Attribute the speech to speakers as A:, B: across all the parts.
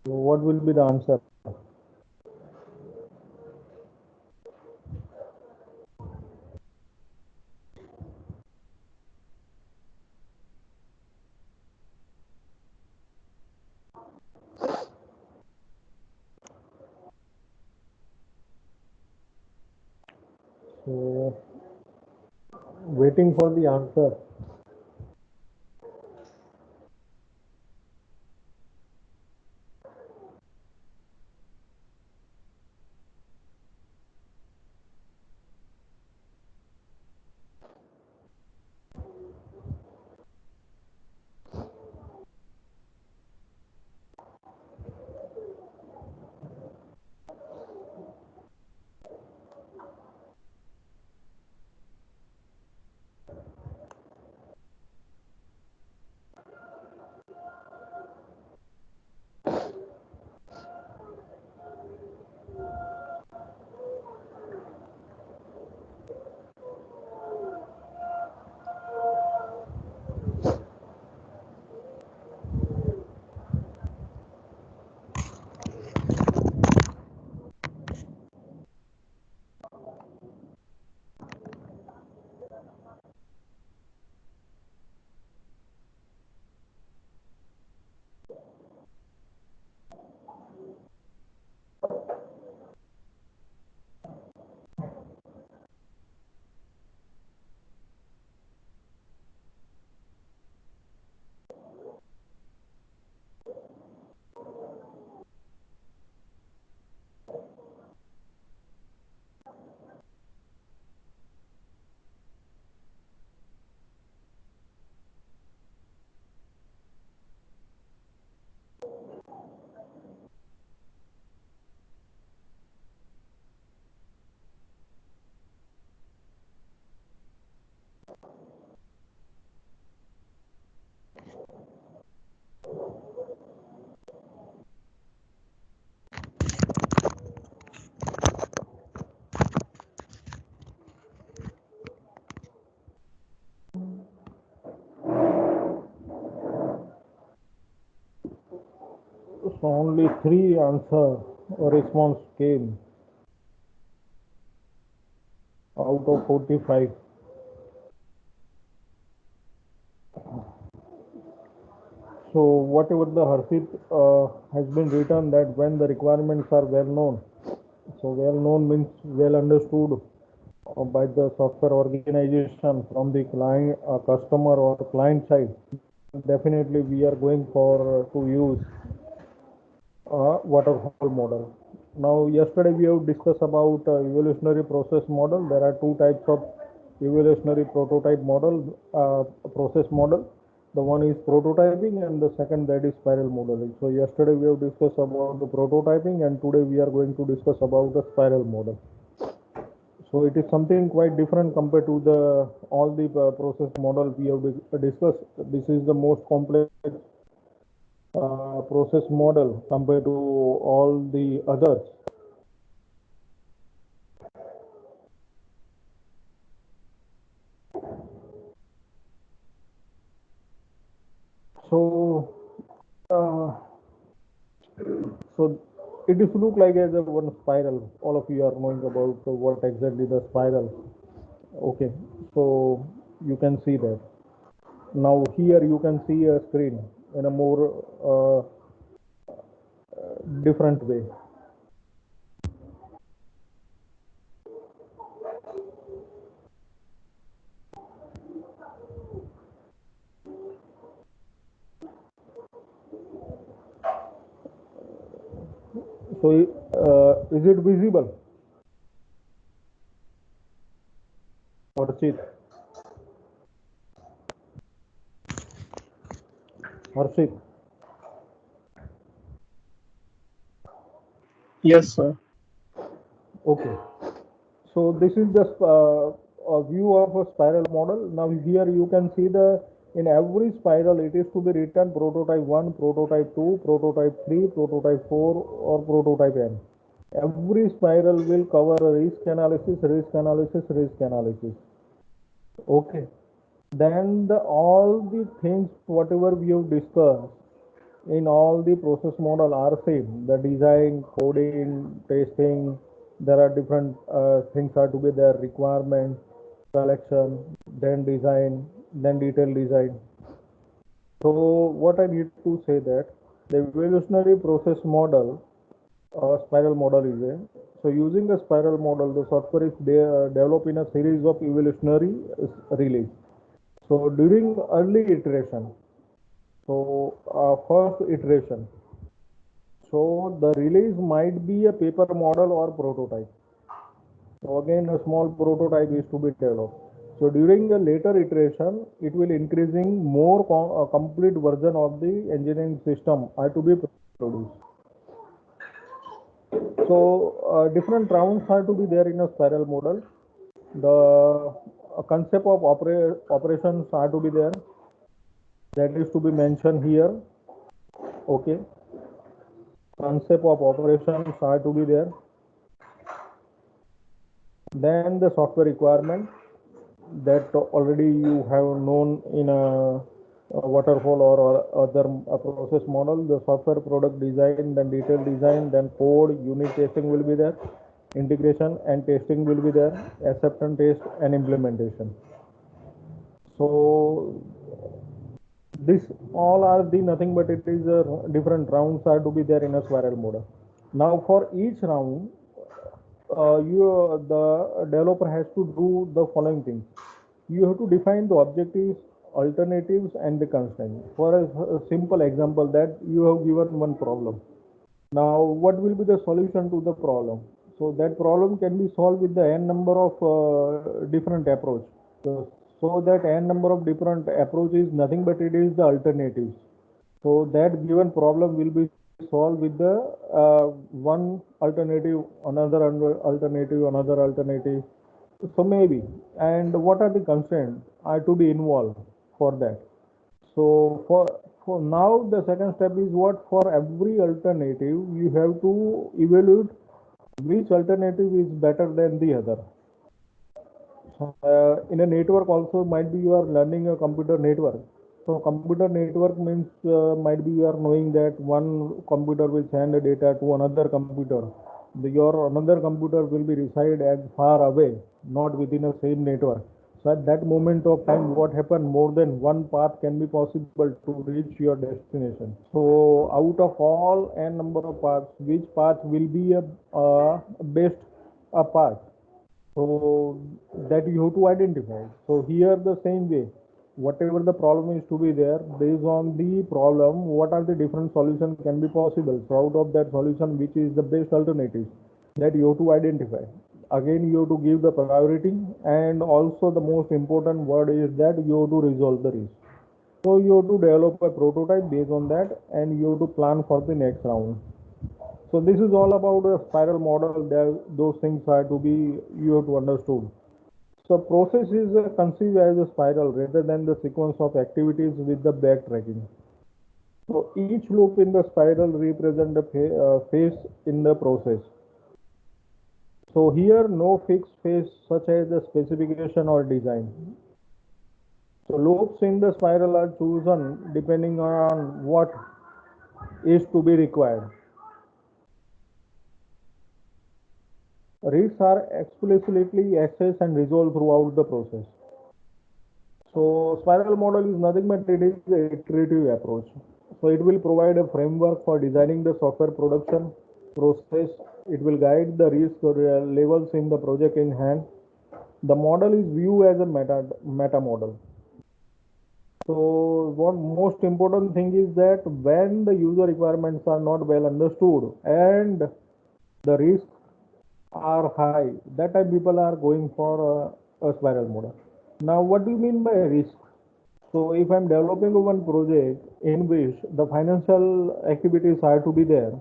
A: What will be the answer? So, waiting for the answer. So only three answer or response came out of 45. So whatever the Harshit has been written that when the requirements are well known. So well known means well understood by the software organization from the client, customer or client side. Definitely we are going for to use waterfall model. Now, yesterday we have discussed about evolutionary process model. There are two types of evolutionary prototype model, process model. The one is prototyping and the second that is spiral modeling. So yesterday we have discussed about the prototyping and today we are going to discuss about the spiral model. So it is something quite different compared to the all the process model we have discussed. This is the most complex process model compared to all the others. So, uh, so it is look like as a one spiral. All of you are knowing about what exactly the spiral. Okay, so you can see that. Now here you can see a screen in a more different way. So is it visible? Harshit, Harshit.
B: Yes, sir.
A: Okay. So this is just a view of a spiral model. Now here you can see the in every spiral it is to be written prototype 1, prototype 2, prototype 3, prototype 4 or prototype n. Every spiral will cover a risk analysis, risk analysis, risk analysis. Okay. Then the all the things whatever we have discussed in all the process model are same. The design, coding, testing, there are different things are to be there, requirement, selection, then design, then detailed design. So what I need to say that the evolutionary process model, spiral model is a, so using a spiral model, the software is developed in a series of evolutionary release. So during early iteration, so first iteration, so the release might be a paper model or prototype. So again, a small prototype is to be developed. So during the later iteration, it will increasing more complete version of the engineering system are to be produced. So different rounds are to be there in a spiral model. The concept of operations are to be there. That is to be mentioned here. Okay. Concept of operations are to be there. Then the software requirement that already you have known in a waterfall or other process model. The software product design, then detailed design, then code, unit testing will be there, integration and testing will be there, acceptance test and implementation. So this all are the nothing but it is different rounds are to be there in a spiral model. Now for each round, the developer has to do the following things. You have to define the objectives, alternatives, and the constraints. For a simple example, that you have given one problem. Now, what will be the solution to the problem? So that problem can be solved with the n number of different approach. So that n number of different approaches is nothing but it is the alternatives. So that given problem will be solved with the one alternative, another alternative, another alternative. So maybe, and what are the constraints are to be involved for that? So for now, the second step is what for every alternative you have to evaluate which alternative is better than the other. So, in a network also might be you are learning a computer network. So computer network means might be you are knowing that one computer will send the data to another computer. Your another computer will be reside as far away, not within a same network. So at that moment of time, what happened? More than one path can be possible to reach your destination. So out of all n number of paths, which path will be a best a path? So that you have to identify. So here the same way, whatever the problem is to be there, based on the problem, what are the different solutions can be possible. So out of that solution, which is the best alternative, that you have to identify. Again, you have to give the priority, and also the most important word is that you have to resolve the risk. So you have to develop a prototype based on that, and you have to plan for the next round. So this is all about a spiral model. Those things are to be you have to understood. So process is conceived as a spiral rather than the sequence of activities with the backtracking. So each loop in the spiral represents a phase in the process. So here no fixed phase such as the specification or design. So loops in the spiral are chosen depending on what is to be required. Risks are explicitly assessed and resolved throughout the process. So spiral model is nothing but it is a iterative approach. So it will provide a framework for designing the software production process. It will guide the risk levels in the project in hand. The model is viewed as a meta model. So one most important thing is that when the user requirements are not well understood and the risks are high, that time people are going for a spiral model. Now, what do you mean by risk? So, if I'm developing one project in which the financial activities are to be there,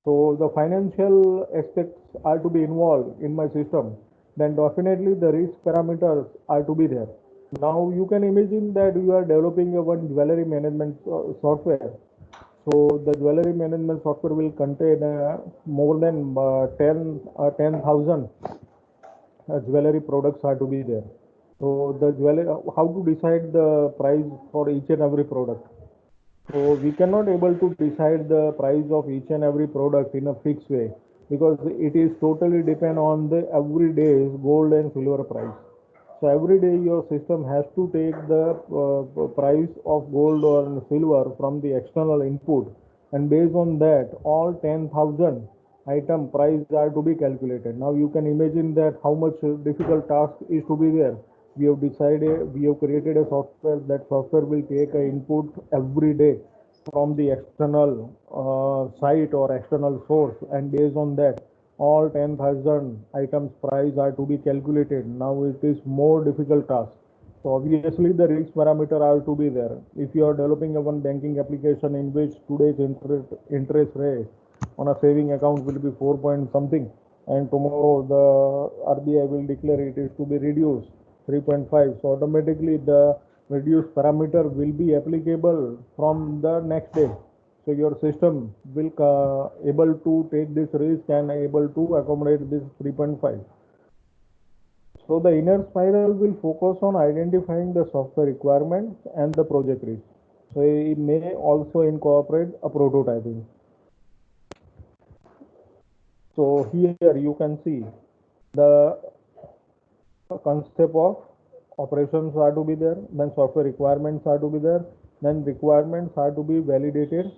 A: so the financial aspects are to be involved in my system, then definitely the risk parameters are to be there. Now, you can imagine that you are developing a one jewelry management software. So the jewelry management software will contain more than 10,000 jewelry products are to be there. So the jewelry, how to decide the price for each and every product? So we cannot able to decide the price of each and every product in a fixed way because it is totally depend on the everyday's gold and silver price. So every day your system has to take the price of gold or silver from the external input, and based on that all 10,000 item price are to be calculated. Now you can imagine that how much difficult task is to be there. We have created a software. That software will take a input every day from the external site or external source, and based on that all 10,000 items price are to be calculated. Now it is more difficult task. So obviously the risk parameter are to be there. If you are developing a one banking application in which today's interest rate on a saving account will be 4 point something, and tomorrow the RBI will declare it is to be reduced 3.5, so automatically the reduced parameter will be applicable from the next day. So your system will able to take this risk and able to accommodate this 3.5. So the inner spiral will focus on identifying the software requirements and the project risk. So it may also incorporate a prototyping. So here you can see the concept of operations are to be there, then software requirements are to be there, then requirements are to be validated,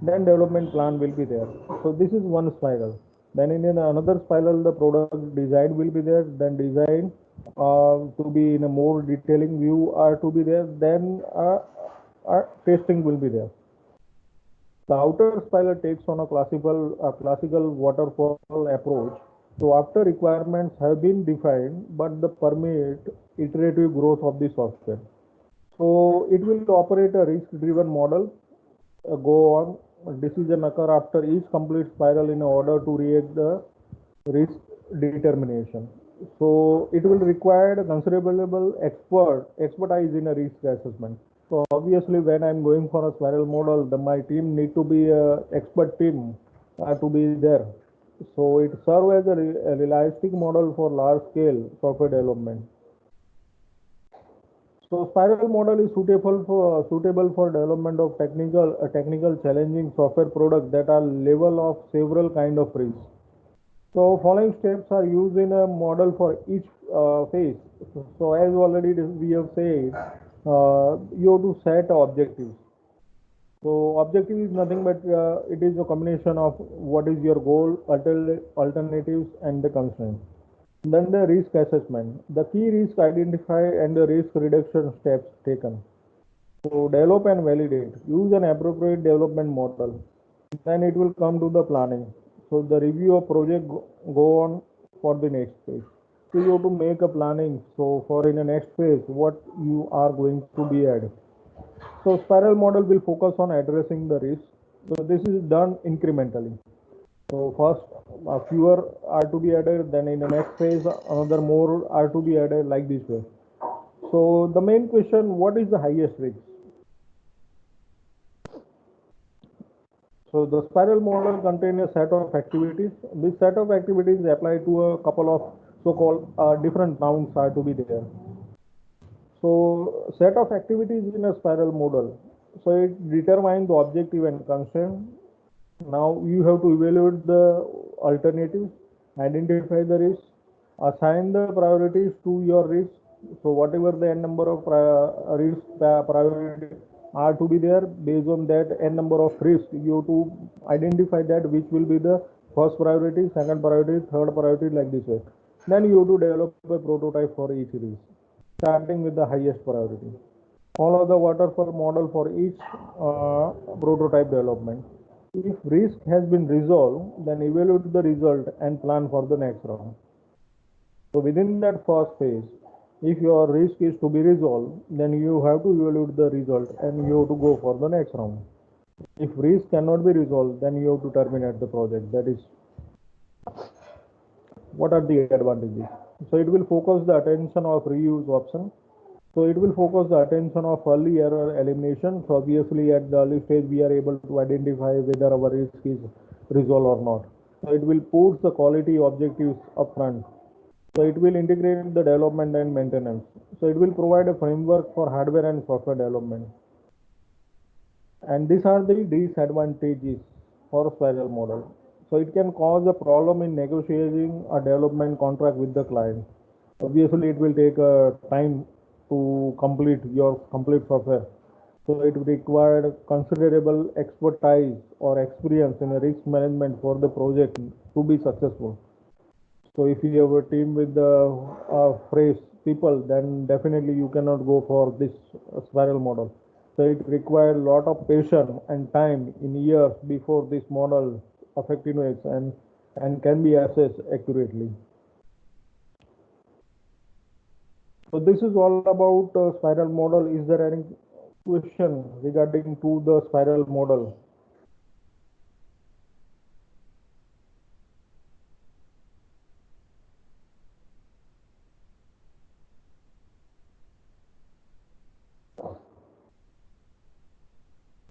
A: then development plan will be there. So this is one spiral. Then in another spiral the product design will be there, then design to be in a more detailing view are to be there, then testing will be there. The outer spiral takes on a classical waterfall approach. So after requirements have been defined, but the permit iterative growth of the software. So it will operate a risk-driven model. Go on decision occur after each complete spiral in order to react the risk determination. So it will require considerable expertise in a risk assessment. So obviously, when I'm going for a spiral model, my team need to be a expert team to be there. So it serves as a realistic model for large scale software development. So spiral model is suitable for development of technical challenging software products that are level of several kind of risks. So following steps are used in a model for each phase. So as already we have said, you have to set objectives. So objective is nothing but it is a combination of what is your goal, alternatives, and the constraints. Then the risk assessment. The key risk identify and the risk reduction steps taken. So develop and validate. Use an appropriate development model. Then it will come to the planning. So the review of project go on for the next phase. So you have to make a planning. So for in the next phase, what you are going to be added. So spiral model will focus on addressing the risk. So this is done incrementally. So first, fewer are to be added. Then in the next phase, another more are to be added like this way. So the main question: what is the highest risk? So the spiral model contains a set of activities. This set of activities apply to a couple of so-called different rounds are to be there. So set of activities in a spiral model. So it determines the objective and constraint. Now you have to evaluate the alternatives, identify the risks, assign the priorities to your risk. So whatever the n number of risk priority are to be there, based on that n number of risks, you have to identify that which will be the first priority, second priority, third priority, like this way. Then you have to develop a prototype for each risk, starting with the highest priority. Follow the waterfall model for each prototype development. If risk has been resolved, then evaluate the result and plan for the next round. So within that first phase, if your risk is to be resolved, then you have to evaluate the result and you have to go for the next round. If risk cannot be resolved, then you have to terminate the project. That is, what are the advantages? So it will focus the attention of reuse option. So it will focus the attention of early error elimination. So obviously at the early stage we are able to identify whether our risk is resolved or not. So it will push the quality objectives upfront. So it will integrate the development and maintenance. So it will provide a framework for hardware and software development. And these are the disadvantages for spiral model. So it can cause a problem in negotiating a development contract with the client. Obviously, it will take time to complete your complete software. So it required considerable expertise or experience in risk management for the project to be successful. So if you have a team with fresh people, then definitely you cannot go for this spiral model. So it requires a lot of patience and time in years before this model effectiveness and can be assessed accurately. So this is all about spiral model. Is there any question regarding to the spiral model?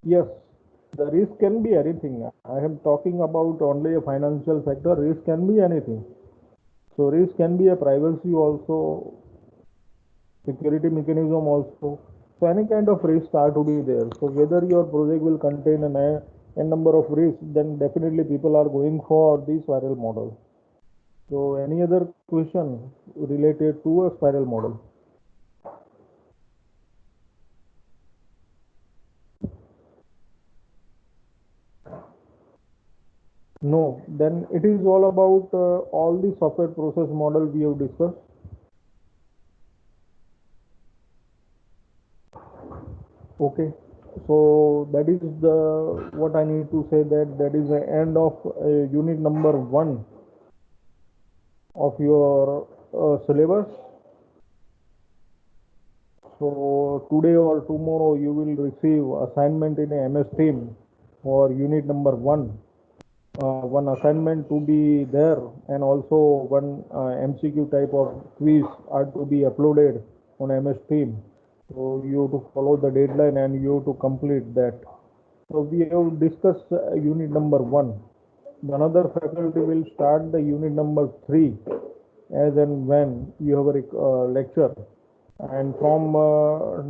A: Yes, the risk can be anything. I am talking about only a financial sector. Risk can be anything. So risk can be a privacy also, security mechanism also. So any kind of risk are to be there. So whether your project will contain a number of risks, then definitely people are going for the spiral model. So any other question related to a spiral model? No, then it is all about all the software process model we have discussed. Okay, so that is the what I need to say, that is the end of unit number 1 of your syllabus. So today or tomorrow you will receive assignment in a MS Team for unit number 1. One assignment to be there, and also one MCQ type of quiz are to be uploaded on MS Team. So you have to follow the deadline and you have to complete that. So we have discussed unit number 1. Another faculty will start the unit number 3 as and when you have a lecture. And from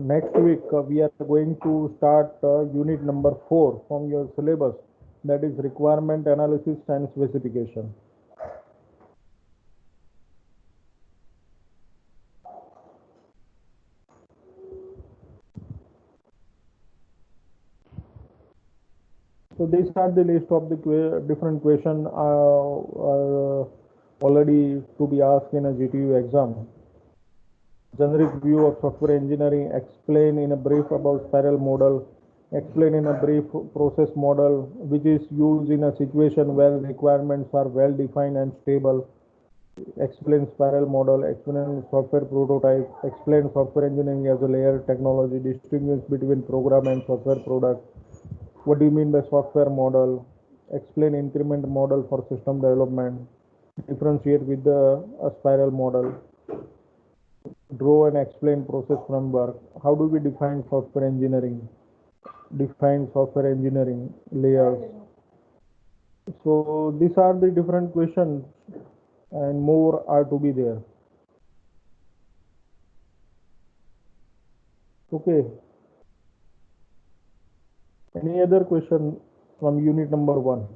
A: next week, we are going to start unit number 4 from your syllabus, that is requirement analysis and specification. So these are the list of the different questions already to be asked in a GTU exam. Generic view of software engineering, explain in a brief about spiral model, explain in a brief process model which is used in a situation where requirements are well defined and stable, explain spiral model, explain software prototype, explain software engineering as a layer technology, distinguish between program and software product. What do you mean by software model? Explain increment model for system development, differentiate with the spiral model, draw and explain process framework. How do we define software engineering? Define software engineering layers. So these are the different questions and more are to be there. Okay. Any other question from unit number 1?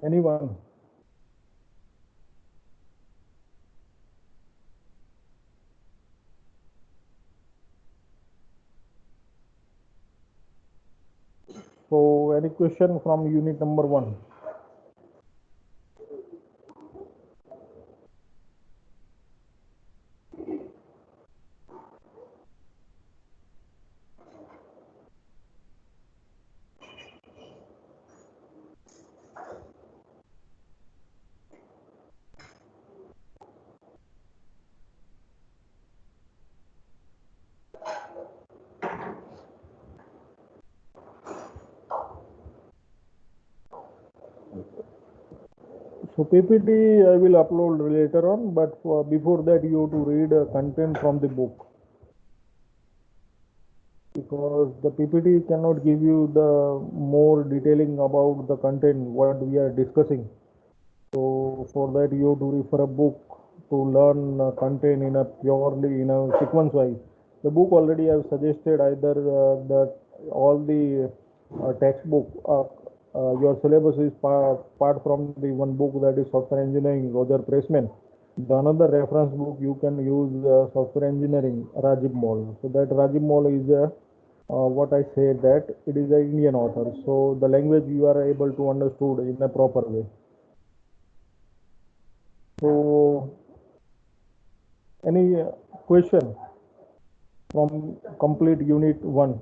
A: Anyone? So any question from unit number 1? So PPT I will upload later on, but before that you have to read content from the book, because the PPT cannot give you the more detailing about the content what we are discussing. So for that you have to refer a book to learn content in a purely in a sequence wise. The book already I have suggested either that all the textbook your syllabus is part from the one book that is software engineering Roger Pressman. The another reference book you can use software engineering Rajiv Mall. So that Rajiv Mall is a what I said that it is an Indian author. So the language you are able to understood in a proper way. So any question from complete unit 1?